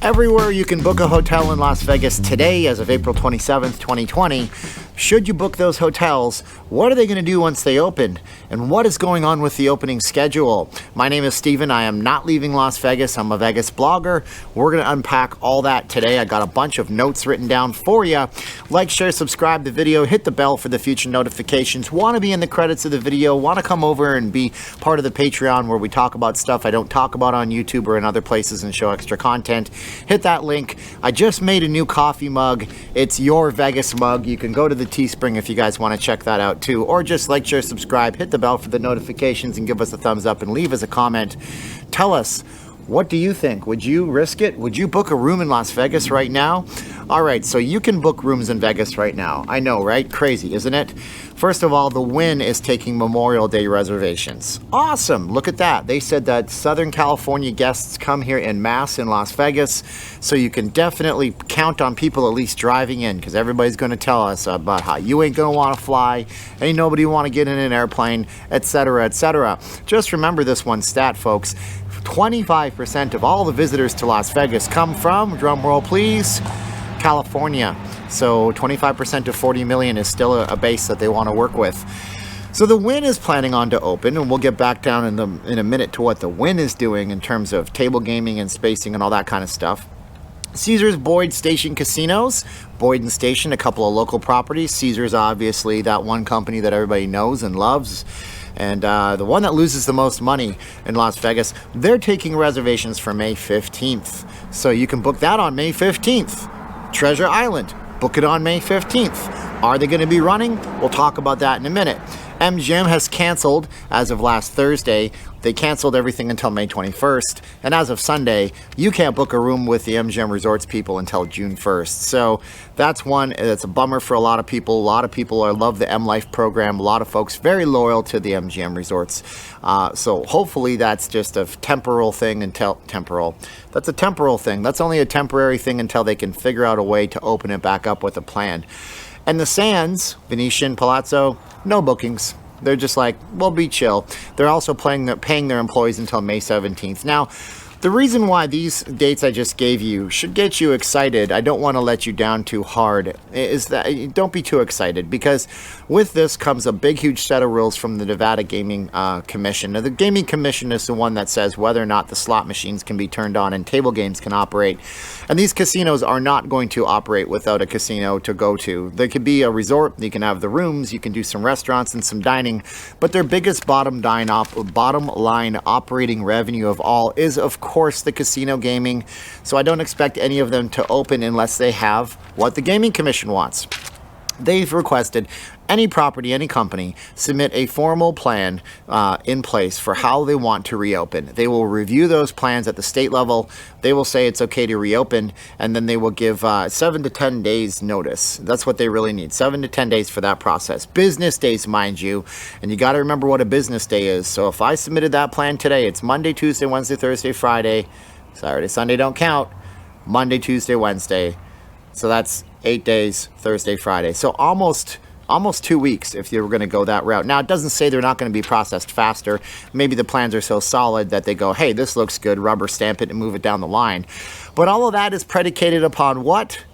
Everywhere you can book a hotel in Las Vegas today as of April 27th, 2020. Should you book those hotels? What are they going to do once they open? And what is going on with the opening schedule? My name is Steven. I am not leaving Las Vegas. I'm a Vegas blogger. We're going to unpack all that today. I got a bunch of notes written down for you. Like, share, subscribe the video, hit the bell for the future notifications. Want to be in the credits of the video? Want to come over and be part of the Patreon where we talk about stuff I don't talk about on YouTube or in other places and show extra content? Hit that link. I just made a new coffee mug. It's your Vegas mug. You can go to the Teespring if you guys want to check that out too, or just like, share, subscribe, hit the bell for the notifications, and give us a thumbs up and leave us a comment. Tell us, what do you think? Would you risk it? Would you book a room in Las Vegas right now? All right, so you can book rooms in Vegas right now. I know, right? Crazy, isn't it? First of all, the Wynn is taking Memorial Day reservations. Awesome, look at that. They said that Southern California guests come here en masse in Las Vegas, so you can definitely count on people at least driving in, because everybody's going to tell us about how you ain't going to want to fly, ain't nobody want to get in an airplane, etc., etc. Just remember this one stat, folks. 25% of all the visitors to Las Vegas come from, drum roll please, California. So 25% of 40 million is still a base that they want to work with. So the Wynn is planning on to open, and we'll get back down in a minute to what the Wynn is doing in terms of table gaming and spacing and all that kind of stuff. Caesars Boyd Station Casinos, Boyd and Station, a couple of local properties. Caesars, obviously, that one company that everybody knows and loves. And the one that loses the most money in Las Vegas, they're taking reservations for May 15th. So you can book that on May 15th. Treasure Island, book it on May 15th. Are they going to be running? We'll talk about that in a minute. MGM has canceled as of last Thursday. They canceled everything until May 21st. And as of Sunday, you can't book a room with the MGM Resorts people until June 1st. So that's one. It's a bummer for a lot of people. A lot of people love the M Life program. A lot of folks very loyal to the MGM Resorts. So hopefully that's just a temporal thing until That's a temporal thing. That's only a temporary thing until they can figure out a way to open it back up with a plan. And the Sands, Venetian, Palazzo, no bookings. They're just like, we'll be chill. They're also paying their employees until May 17th. Now, the reason why these dates I just gave you should get you excited, I don't want to let you down too hard, is that don't be too excited, because with this comes a big, huge set of rules from the Nevada Gaming Commission. Now, the Gaming Commission is the one that says whether or not the slot machines can be turned on and table games can operate. And these casinos are not going to operate without a casino to go to. There could be a resort, you can have the rooms, you can do some restaurants and some dining, but their biggest bottom line operating revenue of all is, of course, the casino gaming. So I don't expect any of them to open unless they have what the Gaming Commission wants. They've requested any property, any company, submit a formal plan in place for how they want to reopen. They will review those plans at the state level. They will say it's okay to reopen, and then they will give 7 to 10 days notice. That's what they really need, 7 to 10 days for that process. Business days, mind you, and you got to remember what a business day is. So if I submitted that plan today, it's Monday, Tuesday, Wednesday, Thursday, Friday. Saturday, Sunday don't count. Monday, Tuesday, Wednesday. So that's 8 days, Thursday, Friday. So almost 2 weeks if you were going to go that route. Now, it doesn't say they're not going to be processed faster. Maybe the plans are so solid that they go, hey, this looks good, rubber stamp it and move it down the line. But all of that is predicated upon what?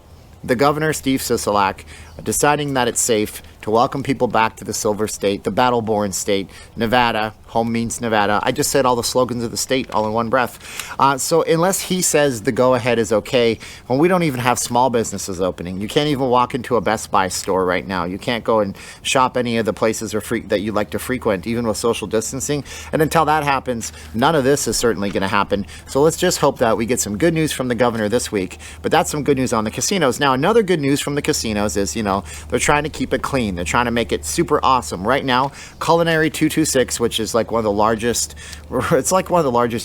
The governor, Steve Sisolak, deciding that it's safe to welcome people back to the Silver State, the battle-born state, Nevada. Home means Nevada. I just said all the slogans of the state all in one breath. So unless he says the go-ahead is okay, well, we don't even have small businesses opening. You can't even walk into a Best Buy store right now. You can't go and shop any of the places that you like to frequent, even with social distancing. And until that happens, none of this is certainly going to happen. So let's just hope that we get some good news from the governor this week. But that's some good news on the casinos. Now, another good news from the casinos is, they're trying to keep it clean. They're trying to make it super awesome. Right now, Culinary 226, which is like one of the largest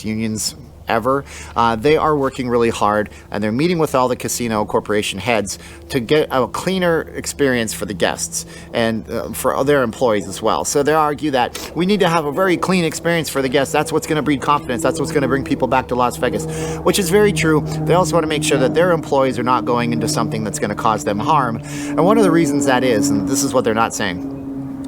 unions ever. They are working really hard, and they're meeting with all the casino corporation heads to get a cleaner experience for the guests and for their employees as well. So they argue that we need to have a very clean experience for the guests. That's what's going to breed confidence. That's what's going to bring people back to Las Vegas, which is very true. They also want to make sure that their employees are not going into something that's going to cause them harm. And one of the reasons that is, and this is what they're not saying,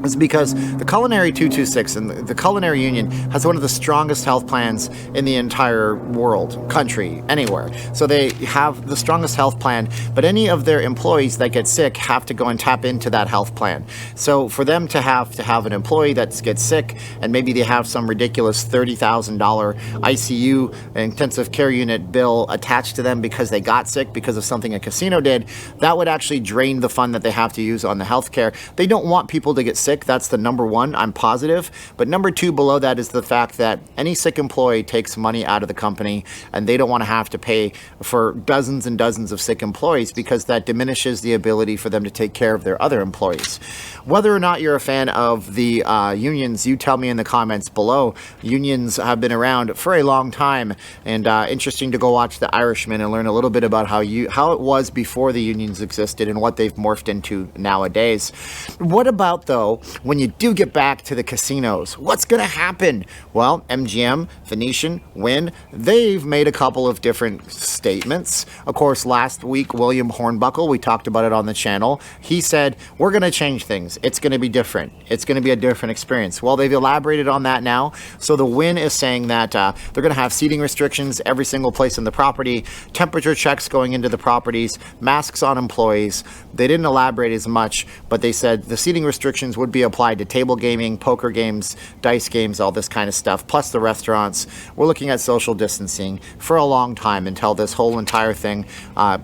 is because the Culinary 226 and the Culinary Union has one of the strongest health plans in the entire world, country, anywhere. So they have the strongest health plan, but any of their employees that get sick have to go and tap into that health plan. So for them to have an employee that gets sick and maybe they have some ridiculous $30,000 ICU intensive care unit bill attached to them because they got sick because of something a casino did, that would actually drain the fund that they have to use on the healthcare. They don't want people to get sick. That's the number one, I'm positive. But number two below that is the fact that any sick employee takes money out of the company and they don't want to have to pay for dozens and dozens of sick employees because that diminishes the ability for them to take care of their other employees. Whether or not you're a fan of the unions, you tell me in the comments below. Unions have been around for a long time, and interesting to go watch The Irishman and learn a little bit about how it was before the unions existed and what they've morphed into nowadays. What about, though, when you do get back to the casinos? What's going to happen? Well, MGM, Venetian, Wynn, they've made a couple of different statements. Of course, last week, William Hornbuckle, we talked about it on the channel, he said, we're going to change things. It's going to be different. It's going to be a different experience. Well, they've elaborated on that now. So the Wynn is saying that they're going to have seating restrictions every single place in the property, temperature checks going into the properties, masks on employees. They didn't elaborate as much, but they said the seating restrictions would be applied to table gaming, poker games, dice games, all this kind of stuff, plus the restaurants. We're looking at social distancing for a long time until this whole entire thing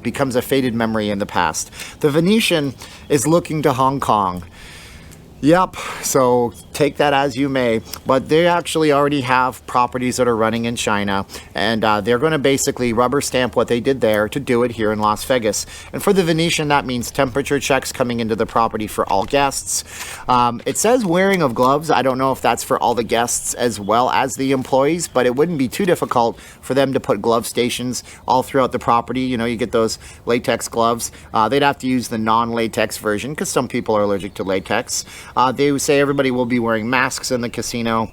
becomes a faded memory in the past. The Venetian is looking to Hong Kong. Yep, so take that as you may, but they actually already have properties that are running in China, and they're going to basically rubber stamp what they did there to do it here in Las Vegas. And for the Venetian, that means temperature checks coming into the property for all guests. It says wearing of gloves. I don't know if that's for all the guests as well as the employees, but it wouldn't be too difficult for them to put glove stations all throughout the property. You know, you get those latex gloves. They'd have to use the non-latex version because some people are allergic to latex. They say everybody will be wearing masks in the casino.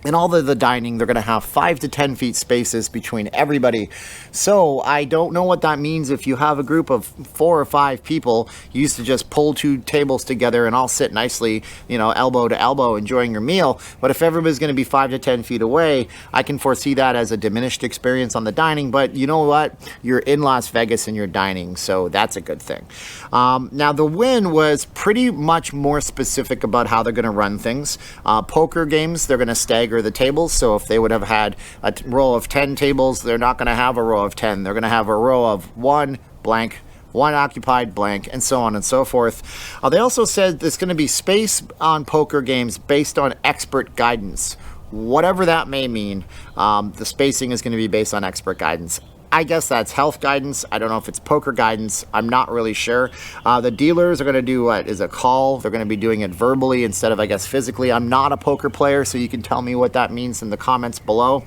In all the dining, they're going to have 5 to 10 feet spaces between everybody. So I don't know what that means if you have a group of 4 or 5 people. You used to just pull 2 tables together and all sit nicely, you know, elbow to elbow, enjoying your meal. But if everybody's going to be 5 to 10 feet away, I can foresee that as a diminished experience on the dining. But you know what? You're in Las Vegas and you're dining, so that's a good thing. Now, the Wynn was pretty much more specific about how they're going to run things. Poker games, they're going to stagger the tables. So if they would have had a row of 10 tables, they're not going to have a row of 10. They're going to have a row of 1 blank, 1 occupied blank, and so on and so forth. They also said there's going to be space on poker games based on expert guidance. Whatever that may mean, the spacing is going to be based on expert guidance. I guess that's health guidance. I don't know if it's poker guidance. I'm not really sure. The dealers are going to do what is a call. They're going to be doing it verbally instead of, I guess, physically. I'm not a poker player, so you can tell me what that means in the comments below.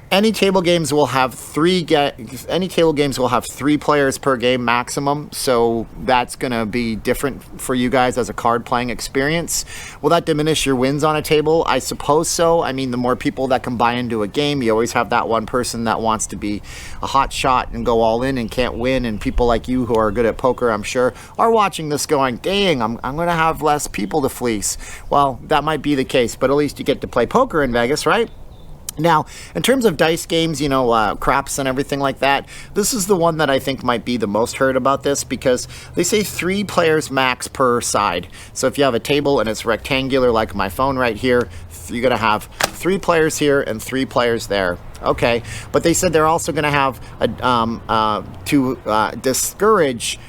Any table games will have 3 players per game maximum, so that's going to be different for you guys as a card playing experience. Will that diminish your wins on a table? I suppose so. I mean, the more people that can buy into a game, you always have that one person that wants to be a hot shot and go all in and can't win, and people like you who are good at poker, I'm sure, are watching this going, dang, I'm going to have less people to fleece. Well, that might be the case, but at least you get to play poker in Vegas, right? Now, in terms of dice games, you know, craps and everything like that, this is the one that I think might be the most heard about this because they say 3 players max per side. So if you have a table and it's rectangular like my phone right here, you're going to have 3 players here and 3 players there. Okay, but they said they're also going to have to discourage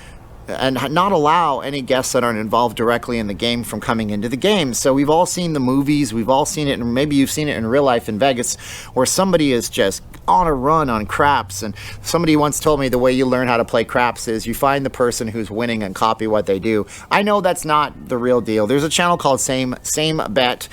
and not allow any guests that aren't involved directly in the game from coming into the game. So we've all seen the movies, we've all seen it, and maybe you've seen it in real life in Vegas, where somebody is just on a run on craps. And somebody once told me the way you learn how to play craps is you find the person who's winning and copy what they do. I know that's not the real deal. There's a channel called Same Bet.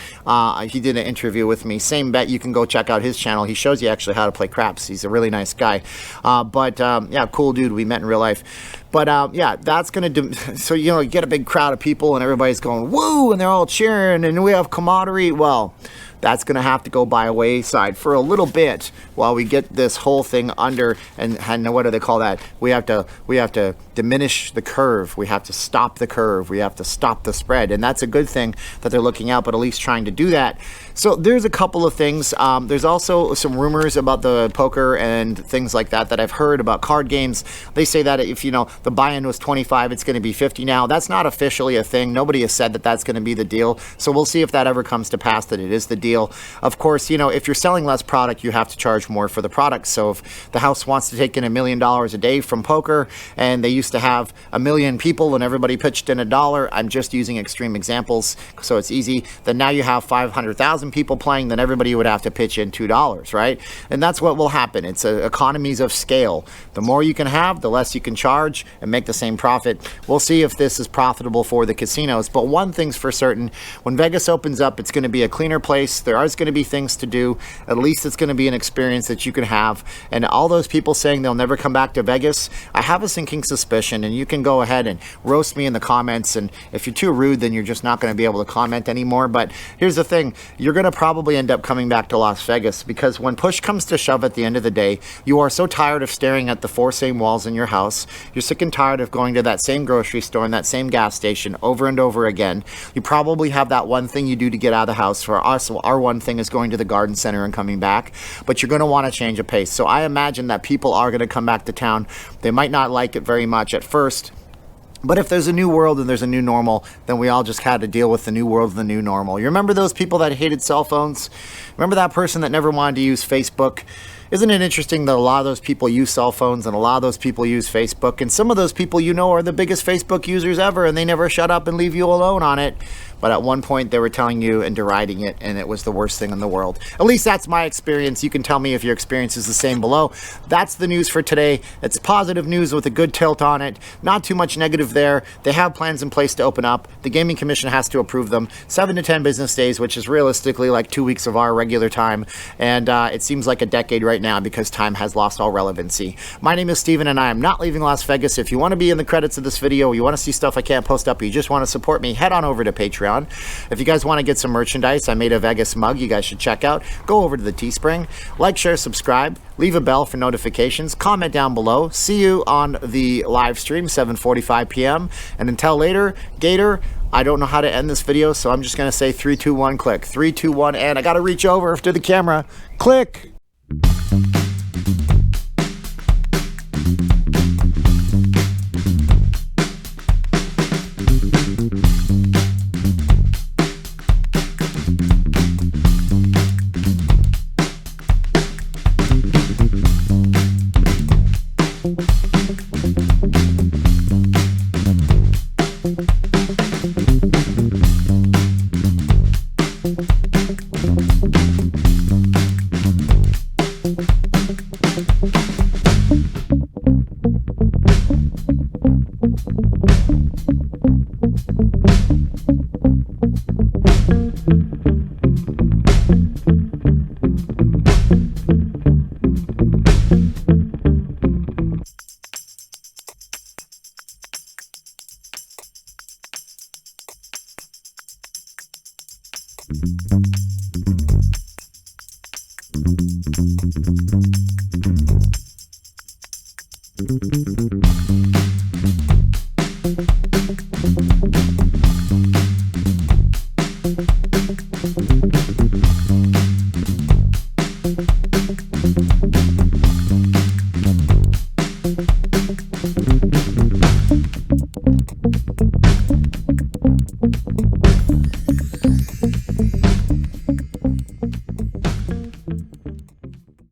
He did an interview with me. Same Bet. You can go check out his channel. He shows you actually how to play craps. He's a really nice guy. Yeah, cool dude. We met in real life. But yeah, that's going to, so, you know, you get a big crowd of people and everybody's going, woo, and they're all cheering and we have camaraderie. Well, that's going to have to go by a wayside for a little bit while we get this whole thing under, and what do they call that? We have to diminish the curve. We have to stop the curve. We have to stop the spread. And that's a good thing that they're looking out, but at least trying to do that. So there's a couple of things. There's also some rumors about the poker and things like that I've heard about card games. They say that if, the buy-in was 25, it's going to be 50 now. That's not officially a thing. Nobody has said that that's going to be the deal. So we'll see if that ever comes to pass, that it is the deal. Of course, if you're selling less product, you have to charge more for the product. So if the house wants to take in $1 million a day from poker, and they used to have 1 million people and everybody pitched in $1, I'm just using extreme examples so it's easy, then now you have 500,000 people playing, then everybody would have to pitch in $2, right? And that's what will happen. It's economies of scale. The more you can have, the less you can charge and make the same profit. We'll see if this is profitable for the casinos. But one thing's for certain, when Vegas opens up, it's going to be a cleaner place. There are going to be things to do. At least it's going to be an experience that you can have. And all those people saying they'll never come back to Vegas, I have a sinking suspicion, and you can go ahead and roast me in the comments. And if you're too rude, then you're just not going to be able to comment anymore. But here's the thing, you're going to probably end up coming back to Las Vegas, because when push comes to shove at the end of the day, you are so tired of staring at the 4 same walls in your house. You're sick and tired of going to that same grocery store and that same gas station over and over again. You probably have that one thing you do to get out of the house. For us, our one thing is going to the garden center and coming back, but you're going to want to change a pace. So I imagine that people are going to come back to town. They might not like it very much at first, but if there's a new world and there's a new normal, then we all just had to deal with the new world and the new normal. You remember those people that hated cell phones? Remember that person that never wanted to use Facebook? Isn't it interesting that a lot of those people use cell phones and a lot of those people use Facebook, and some of those people are the biggest Facebook users ever, and they never shut up and leave you alone on it. But at one point they were telling you and deriding it, and it was the worst thing in the world. At least that's my experience. You can tell me if your experience is the same below. That's the news for today. It's positive news with a good tilt on it. Not too much negative there. They have plans in place to open up. The Gaming Commission has to approve them. 7 to 10 business days, which is realistically like 2 weeks of our regular time. And it seems like a decade right now, because time has lost all relevancy. My name is Steven, and I am not leaving Las Vegas. If you want to be in the credits of this video, you want to see stuff I can't post up, or you just want to support me, head on over to Patreon. If you guys want to get some merchandise, I made a Vegas mug you guys should check out. Go over to the Teespring. Like, share, subscribe. Leave a bell for notifications. Comment down below. See you on the live stream, 7:45 p.m. And until later, Gator, I don't know how to end this video, so I'm just going to say 3, 2, 1, click. 3, 2, 1, and I got to reach over to the camera. Click! Thank you.